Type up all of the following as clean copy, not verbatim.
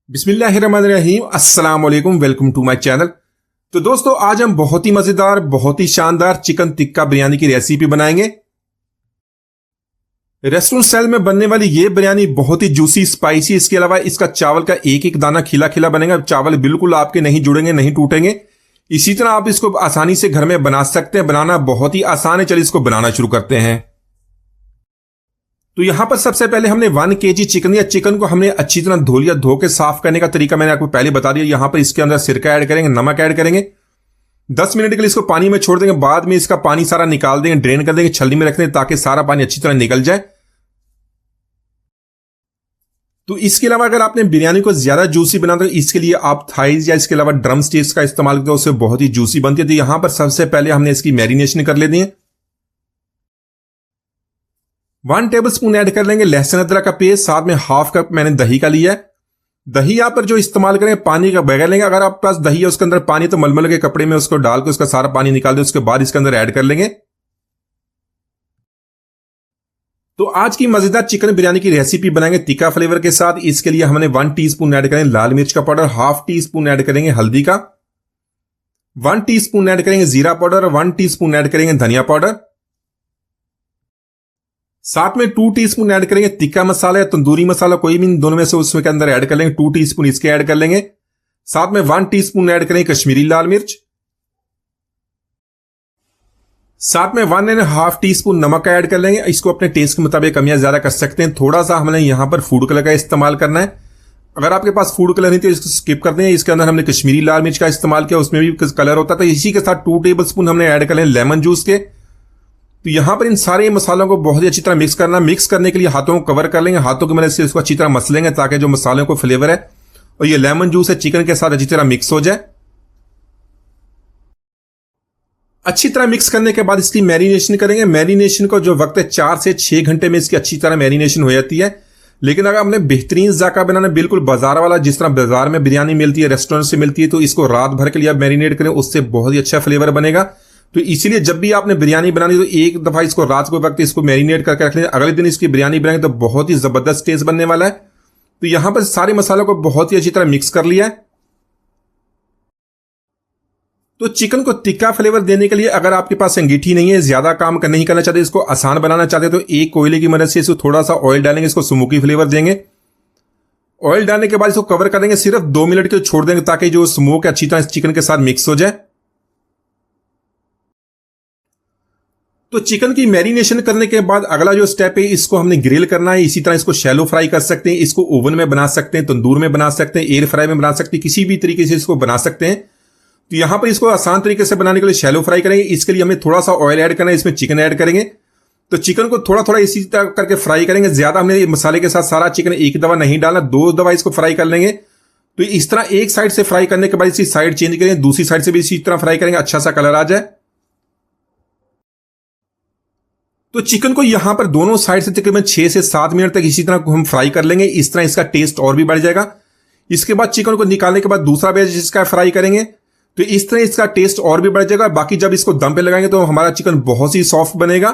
बिस्मिल्लाहिर्रहमानिर्रहीम, अस्सलाम वालेकुम, वेलकम टू माय चैनल। तो दोस्तों, आज हम बहुत ही मजेदार, बहुत ही शानदार चिकन टिक्का बिरयानी की रेसिपी बनाएंगे। रेस्टोरेंट स्टाइल में बनने वाली ये बिरयानी बहुत ही जूसी, स्पाइसी, इसके अलावा इसका चावल का एक एक दाना खिला खिला बनेगा। चावल बिल्कुल आपके नहीं जुड़ेंगे, नहीं टूटेंगे। इसी तरह आप इसको आसानी से घर में बना सकते हैं। बनाना बहुत ही आसान है। चलिए इसको बनाना शुरू करते हैं। तो यहां पर सबसे पहले हमने 1 kg चिकन या चिकन को हमने अच्छी तरह धो लिया। धो के साफ करने का तरीका मैंने आपको पहले बता दिया। यहां पर इसके अंदर सिरका ऐड करेंगे, नमक ऐड करेंगे। 10 मिनट के लिए इसको पानी में छोड़ देंगे। बाद में इसका पानी सारा निकाल देंगे, ड्रेन कर देंगे, छलनी में रख देंगे ताकि सारा पानी अच्छी तरह निकल जाए। तो इसके अलावा अगर आपने बिरयानी को ज्यादा जूसी बनाना तो इसके लिए आप थाइज या इसके अलावा ड्रम स्टिक्स का इस्तेमाल करते हो, उससे बहुत ही जूसी बनती है। तो यहां पर सबसे पहले हमने इसकी मैरिनेशन कर लेनी है। 1 टेबलस्पून ऐड कर लेंगे लहसुन अदरक का पेस्ट। साथ में हाफ कप मैंने दही का लिया है। दही यहां पर जो इस्तेमाल करेंगे पानी का बगैर लेंगे। अगर आपके पास दही है उसके अंदर पानी, तो मलमल के कपड़े में उसको डाल के उसका सारा पानी निकाल दे। उसके बाद इसके अंदर ऐड कर लेंगे। तो आज की मजेदार चिकन बिरयानी की रेसिपी बनाएंगे तिक्का फ्लेवर के साथ। इसके लिए हमने 1 टीस्पून ऐड करेंगे लाल मिर्च का पाउडर, हाफ टीस्पून ऐड करेंगे हल्दी का, 1 टीस्पून ऐड करेंगे जीरा पाउडर, 1 टीस्पून ऐड करेंगे धनिया पाउडर। साथ में 2 टीस्पून ऐड करेंगे तिक्का मसाला या तंदूरी मसाला, कोई भी दोनों में से उसमें के अंदर ऐड कर लेंगे। 2 टीस्पून इसके ऐड कर लेंगे। साथ में 1 टीस्पून ऐड करेंगे कश्मीरी लाल मिर्च। साथ में 1.5 टीस्पून नमक का ऐड कर लेंगे। इसको अपने टेस्ट के मुताबिक कम या ज्यादा कर सकते हैं। थोड़ा सा हमने यहां पर फूड कलर का इस्तेमाल करना है। अगर आपके पास फूड कलर नहीं तो इसको स्किप कर दें। इसके अंदर हमने कश्मीरी लाल मिर्च का इस्तेमाल किया, उसमें भी कलर होता था। इसी के साथ 2 टेबल स्पून हमने ऐड कर लें लेमन जूस के। तो यहां पर इन सारे मसालों को बहुत ही अच्छी तरह मिक्स करना। मिक्स करने के लिए हाथों को कवर कर लेंगे। हाथों की मदद से इसको अच्छी तरह मस लेंगे ताकि जो मसालों को फ्लेवर है और ये लेमन जूस है चिकन के साथ अच्छी तरह मिक्स हो जाए। अच्छी तरह मिक्स करने के बाद इसकी मैरिनेशन करेंगे। मैरिनेशन को जो वक्त है 4 से 6 घंटे में इसकी अच्छी तरह मैरिनेशन हो जाती है। लेकिन अगर हमने बेहतरीन जायका बनाना, बिल्कुल बाजार वाला, जिस तरह बाजार में बिरयानी मिलती है, रेस्टोरेंट से मिलती है, तो इसको रात भर के लिए आप मैरिनेट करें, उससे बहुत ही अच्छा फ्लेवर बनेगा। तो इसीलिए जब भी आपने बिरयानी बनानी तो एक दफा इसको रात को वक्त इसको मैरिनेट करके रख लें। अगले दिन इसकी बिरयानी बनाएंगे तो बहुत ही जबरदस्त टेस्ट बनने वाला है। तो यहां पर सारे मसालों को बहुत ही अच्छी तरह मिक्स कर लिया है। तो चिकन को तिक्का फ्लेवर देने के लिए अगर आपके पास अंगीठी नहीं है, ज्यादा काम नहीं करना चाहते, इसको आसान बनाना चाहते, तो एक कोयले की मदद से इसको थोड़ा सा ऑयल डालेंगे, इसको स्मोकी फ्लेवर देंगे। ऑयल डालने के बाद इसको कवर कर देंगे, सिर्फ 2 मिनट के लिए छोड़ देंगे ताकि जो स्मोक अच्छी तरह चिकन के साथ मिक्स हो जाए। तो चिकन की मैरिनेशन करने के बाद अगला जो स्टेप है, इसको हमने ग्रिल करना है। इसी तरह इसको शैलो फ्राई कर सकते हैं। इसको ओवन में बना सकते हैं, तंदूर में बना सकते हैं, एयर फ्राई में बना सकते हैं, किसी भी तरीके से इसको बना सकते हैं। तो यहां पर इसको आसान तरीके से बनाने के लिए शैलो फ्राई करेंगे। इसके लिए हमें थोड़ा सा ऑयल ऐड करना है, इसमें चिकन ऐड करेंगे। तो चिकन को थोड़ा थोड़ा इसी तरह करके फ्राई करेंगे। ज्यादा हमने मसाले के साथ सारा चिकन एक दफा नहीं डालना, 2 दफा इसको फ्राई कर लेंगे। तो इस तरह एक साइड से फ्राई करने के बाद इसकी साइड चेंज करेंगे, दूसरी साइड से भी इसी तरह फ्राई करेंगे, अच्छा सा कलर आ जाए। तो चिकन को यहां पर दोनों साइड से तकरीबन 6 से 7 मिनट तक इसी तरह हम फ्राई कर लेंगे। इस तरह इसका टेस्ट और भी बढ़ जाएगा। इसके बाद चिकन को निकालने के बाद दूसरा बैच इसका फ्राई करेंगे। तो इस तरह इसका टेस्ट और भी बढ़ जाएगा। बाकी जब इसको दम पे लगाएंगे तो हमारा चिकन बहुत ही सॉफ्ट बनेगा।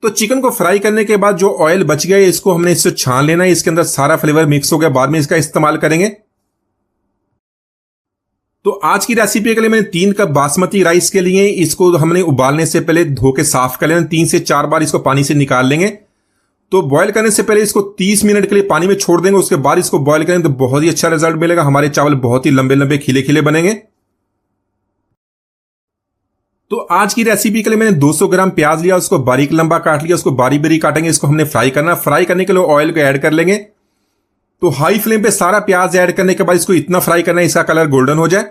तो चिकन को फ्राई करने के बाद जो ऑयल बच गया है इसको हमने इससे छान लेना है। इसके अंदर सारा फ्लेवर मिक्स हो गया, बाद में इसका इस्तेमाल करेंगे। तो आज की रेसिपी के लिए मैंने 3 कप बासमती राइस के लिए इसको हमने उबालने से पहले धो के साफ कर लेना। 3 से 4 बार इसको पानी से निकाल लेंगे। तो बॉयल करने से पहले इसको 30 मिनट के लिए पानी में छोड़ देंगे। उसके बाद इसको बॉयल करेंगे तो बहुत ही अच्छा रिजल्ट मिलेगा। हमारे चावल बहुत ही लंबे लंबे खिले खिले बनेंगे। तो आज की रेसिपी के लिए मैंने 200 ग्राम प्याज लिया, उसको बारीक लंबा काट लिया, उसको बारीक बारीक काटेंगे। इसको हमने फ्राई करना। फ्राई करने के लिए ऑयल को ऐड कर लेंगे। तो हाई फ्लेम पे सारा प्याज ऐड करने के बाद इसको इतना फ्राई करना है इसका कलर गोल्डन हो जाए।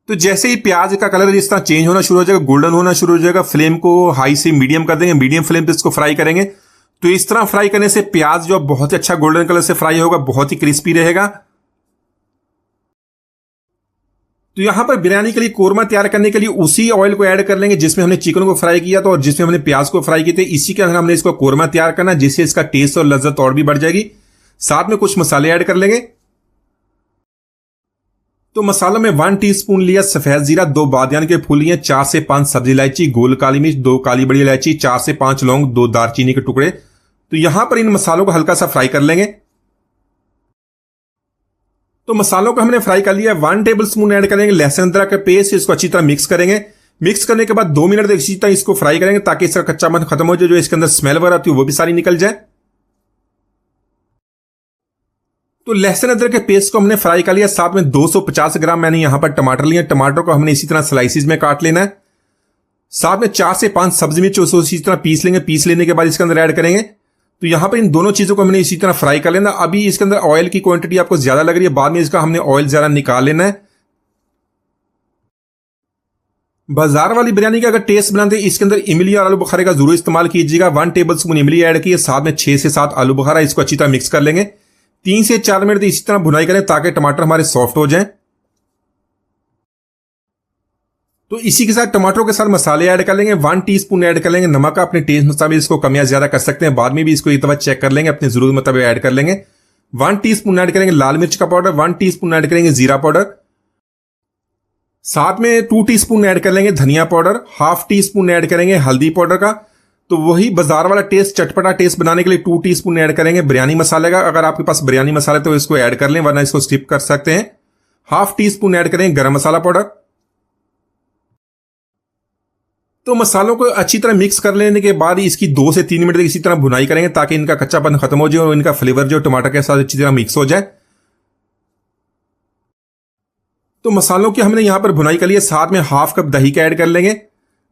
तो जैसे ही प्याज का कलर इस तरह चेंज होना शुरू हो जाएगा, गोल्डन होना शुरू हो जाएगा, फ्लेम को हाई से मीडियम कर देंगे। मीडियम फ्लेम पे इसको फ्राई करेंगे। तो इस तरह फ्राई करने से प्याज जो बहुत ही अच्छा गोल्डन कलर से फ्राई होगा, बहुत ही क्रिस्पी रहेगा। तो यहां पर बिरयानी के लिए कोरमा तैयार करने के लिए उसी ऑयल को ऐड कर लेंगे जिसमें हमने चिकन को फ्राई किया था और जिसमें हमने प्याज को फ्राई किए थे। इसी के अंदर हमने इसको कोरमा तैयार करना, जिससे इसका टेस्ट और लज्जत और भी बढ़ जाएगी। साथ में कुछ मसाले ऐड कर लेंगे। तो मसालों में 1 टीस्पून लिया सफेद जीरा, 2 बादियान के फूल लिए, 4 से 5 सब्जी इलायची, गोल काली मिर्च, 2 काली बड़ी इलायची, 4 से 5 लौंग, 2 दालचीनी के टुकड़े। तो यहां पर इन मसालों को हल्का सा फ्राई कर लेंगे। तो मसालों को हमने फ्राई कर लिया। 1 टेबल स्पून ऐड करेंगे लहसुन अदरक का पेस्ट, इसको अच्छी तरह मिक्स करेंगे। मिक्स करने के बाद 2 मिनट तक इसी तरह इसको फ्राई करेंगे ताकि इसका कच्चापन खत्म हो जाए, जो इसके अंदर स्मेल वगैरह आती है वो भी सारी निकल जाए। तो लहसुन अदरक के पेस्ट को हमने फ्राई कर लिया। साथ में 250 ग्राम मैंने यहां पर टमाटर लिए। टमाटर को हमने इसी तरह स्लाइसिस में काट लेना है। साथ में 4 से 5 सब्जी मिर्च उसको इसी तरह पीस लेंगे। पीस लेने के बाद इसके अंदर ऐड करेंगे। तो यहां पर इन दोनों चीजों को हमने इसी तरह फ्राई कर लेना। अभी इसके अंदर ऑयल की क्वांटिटी आपको ज्यादा लग रही है, बाद में इसका हमने ऑयल जरा निकाल लेना है। बाजार वाली बिरयानी का अगर टेस्ट बनाते हैं, इसके अंदर इमली और आलू बुखारे का जरूर इस्तेमाल कीजिएगा। 1 टेबल स्पून इमली ऐड किए, साथ में 6 से 7 आलू बुखारा, इसको अच्छी तरह मिक्स कर लेंगे। 3 से 4 मिनट इसी तरह भुनाई करें ताकि टमाटर हमारे सॉफ्ट हो जाएं। तो इसी के साथ टमाटरों के साथ मसाले ऐड कर लेंगे। 1 टीस्पून ऐड कर लेंगे नमक का, अपने टेस्ट मुताबिक इसको कम या ज्यादा कर सकते हैं, बाद में भी इसको एक दफा चेक कर लेंगे, अपने जरूरत मुताबिक ऐड कर लेंगे। 1 टीस्पून ऐड करेंगे लाल मिर्च का पाउडर, 1 टीस्पून ऐड करेंगे जीरा पाउडर, साथ में 2 टीस्पून ऐड कर लेंगे धनिया पाउडर, 1/2 टीस्पून ऐड करेंगे हल्दी पाउडर का। तो वही बाजार वाला टेस्ट, चटपटा टेस्ट बनाने के लिए 2 टीस्पून ऐड करेंगे बिरयानी मसाले का। अगर आपके पास बिरयानी मसाला तो इसको ऐड कर लें, वरना इसको स्किप कर सकते हैं। 1/2 टीस्पून ऐड करेंगे गरम मसाला पाउडर। तो मसालों को अच्छी तरह मिक्स कर लेने के बाद इसकी 2 से 3 मिनट तक इसी तरह भुनाई करेंगे ताकि इनका कच्चापन खत्म हो जाए और इनका फ्लेवर जो टमाटर के साथ अच्छी तरह मिक्स हो जाए। तो मसालों की हमने यहां पर भुनाई कर ली है। साथ में 1/2 कप दही का ऐड कर लेंगे।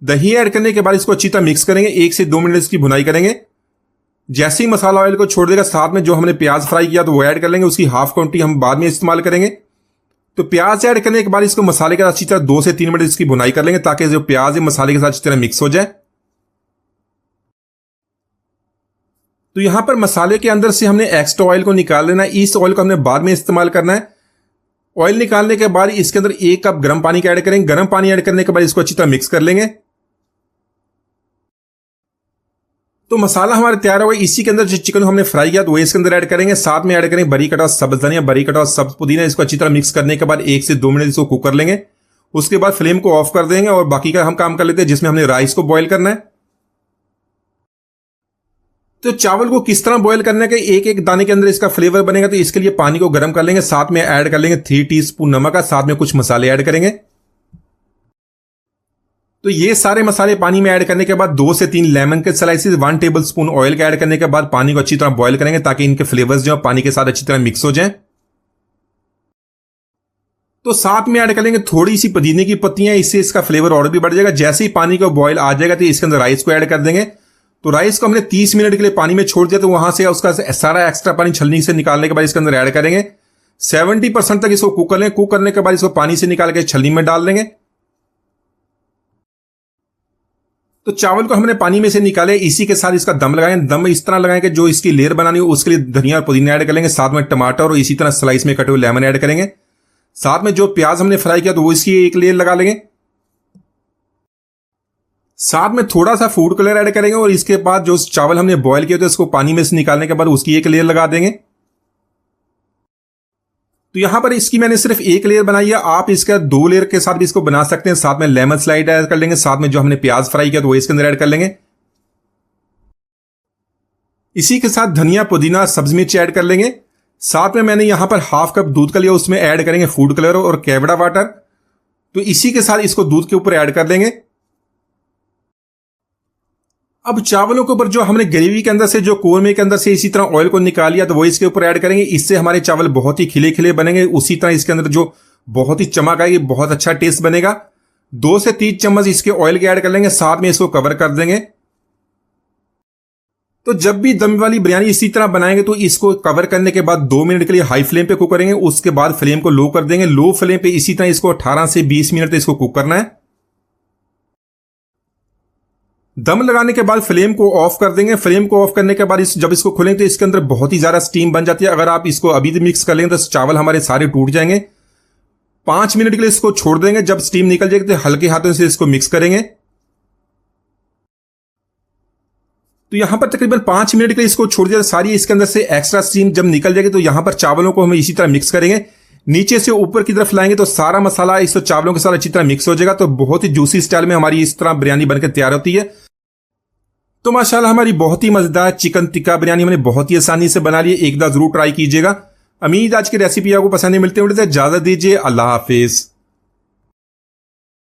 दही ऐड करने के बाद इसको अच्छी तरह मिक्स करेंगे। 1 से 2 मिनट इसकी भुनाई करेंगे। जैसे ही मसाला ऑयल को छोड़ देगा, साथ में जो हमने प्याज फ्राई किया तो वो ऐड कर लेंगे। उसकी 1/2 क्वांटिटी हम बाद में इस्तेमाल करेंगे। तो प्याज ऐड करने के बाद इसको मसाले के साथ अच्छी तरह 2 से 3 मिनट इसकी भुनाई कर लेंगे ताकि जो प्याज है मसाले के साथ अच्छी तरह मिक्स हो जाए। तो यहां पर मसाले के अंदर से हमने एक्स्ट्रा ऑयल को निकाल लेना है। इस ऑयल को हमने बाद में इस्तेमाल करना है। ऑयल निकालने के बाद इसके अंदर 1 कप गर्म पानी का ऐड करेंगे। गर्म पानी ऐड करने के बाद इसको अच्छी तरह मिक्स कर लेंगे। तो मसाला हमारे तैयार हो गया। इसी के अंदर जो चिकन हमने फ्राई किया तो वो इसके अंदर ऐड करेंगे। साथ में ऐड करेंगे बारीक कटा सब्ज धनिया, बारीक कटा सब्ज पुदीना। इसको अच्छी तरह मिक्स करने के बाद 1 से 2 मिनट इसको कुक कर लेंगे। उसके बाद फ्लेम को ऑफ कर देंगे और बाकी का हम काम कर लेते हैं जिसमें हमने राइस को बॉईल करना है। तो चावल को किस तरह बॉईल करने के एक एक दाने के अंदर इसका फ्लेवर बनेगा, तो इसके लिए पानी को गर्म कर लेंगे। साथ में ऐड कर लेंगे 3 टीस्पून नमक का, साथ में कुछ मसाले ऐड करेंगे। तो ये सारे मसाले पानी में ऐड करने के बाद 2 से 3 लेमन के स्लाइसेस, 1 टेबल स्पून ऑयल का ऐड करने के बाद पानी को अच्छी तरह बॉईल करेंगे ताकि इनके फ्लेवर्स जो पानी के साथ अच्छी तरह मिक्स हो जाएं। तो साथ में ऐड करेंगे थोड़ी सी पुदीने की पत्तियां, इससे इसका फ्लेवर और भी बढ़ जाएगा। जैसे ही पानी का बॉईल आ जाएगा तो इसके अंदर राइस को ऐड कर देंगे। तो राइस को हमने 30 मिनट के लिए पानी में छोड़ दिया, तो वहां से उसका सारा एक्स्ट्रा पानी छलनी से निकालने के बाद इसके अंदर ऐड करेंगे। 70% तक इसको कुक कर लेंगे। कुक करने के बाद इसको पानी से निकाल के छलनी में डाल देंगे। तो चावल को हमने पानी में से निकाले। इसी के साथ इसका दम लगाएंगे। दम इस तरह लगाएंगे जो इसकी लेयर बनानी हो, उसके लिए धनिया और पुदीना ऐड करेंगे। साथ में टमाटर और इसी तरह स्लाइस में कटे हुए लेमन ऐड करेंगे। साथ में जो प्याज हमने फ्राई किया तो वो इसकी एक लेयर लगा लेंगे। साथ में थोड़ा सा फूड कलर ऐड करेंगे और इसके बाद जो चावल हमने बॉयल किए थे उसको पानी में से निकालने के बाद उसकी एक लेयर लगा देंगे। तो यहां पर इसकी मैंने सिर्फ एक लेयर बनाई है। आप इसका 2 लेयर के साथ भी इसको बना सकते हैं। साथ में लेमन स्लाइड ऐड कर लेंगे। साथ में जो हमने प्याज फ्राई किया तो वो इसके अंदर ऐड कर लेंगे। इसी के साथ धनिया पुदीना सब्ज मिर्च ऐड कर लेंगे। साथ में मैंने यहां पर 1/2 कप दूध का लिया, उसमें ऐड करेंगे फूड कलर और केवड़ा वाटर। तो इसी के साथ इसको दूध के ऊपर ऐड कर देंगे। अब चावलों के ऊपर जो हमने ग्रेवी के अंदर से, जो कोरमे के अंदर से इसी तरह ऑयल को निकाल लिया तो वो इसके ऊपर ऐड करेंगे। इससे हमारे चावल बहुत ही खिले खिले बनेंगे। उसी तरह इसके अंदर जो बहुत ही चमक आएगी, बहुत अच्छा टेस्ट बनेगा। 2 से 3 चम्मच इसके ऑयल के ऐड कर लेंगे। साथ में इसको कवर कर देंगे। तो जब भी दम वाली बिरयानी इसी तरह बनाएंगे तो इसको कवर करने के बाद 2 मिनट के लिए हाई फ्लेम पे कुक करेंगे। उसके बाद फ्लेम को लो कर देंगे। लो फ्लेम पे इसी तरह इसको 18 से 20 मिनट तक इसको कुक करना है। दम लगाने के बाद फ्लेम को ऑफ कर देंगे। फ्लेम को ऑफ करने के बाद जब इसको खोलेंगे तो इसके अंदर बहुत ही ज्यादा स्टीम बन जाती है। अगर आप इसको अभी मिक्स कर लेंगे तो चावल हमारे सारे टूट जाएंगे। 5 मिनट के लिए इसको छोड़ देंगे। जब स्टीम निकल जाएगी तो हल्के हाथों से इसको मिक्स करेंगे। तो यहां पर तकरीबन 5 मिनट के लिए इसको छोड़ दिया। सारी इसके अंदर से एक्स्ट्रा स्टीम जब निकल जाएगी तो यहां पर चावलों को हम इसी तरह मिक्स करेंगे। नीचे से ऊपर की तरफ लाएंगे तो सारा मसाला इस चावलों के साथ अच्छी तरह मिक्स हो जाएगा। तो बहुत ही जूसी स्टाइल में हमारी इस तरह बिरयानी बनकर तैयार होती है। तो माशाल्लाह हमारी बहुत ही मजेदार चिकन टिक्का बिरयानी हमने बहुत ही आसानी से बना ली, एक बार जरूर ट्राई कीजिएगा। उम्मीद आज की रेसिपी आपको पसंद है। मिलते हैं, इजाजत दीजिए, अल्लाह हाफिज।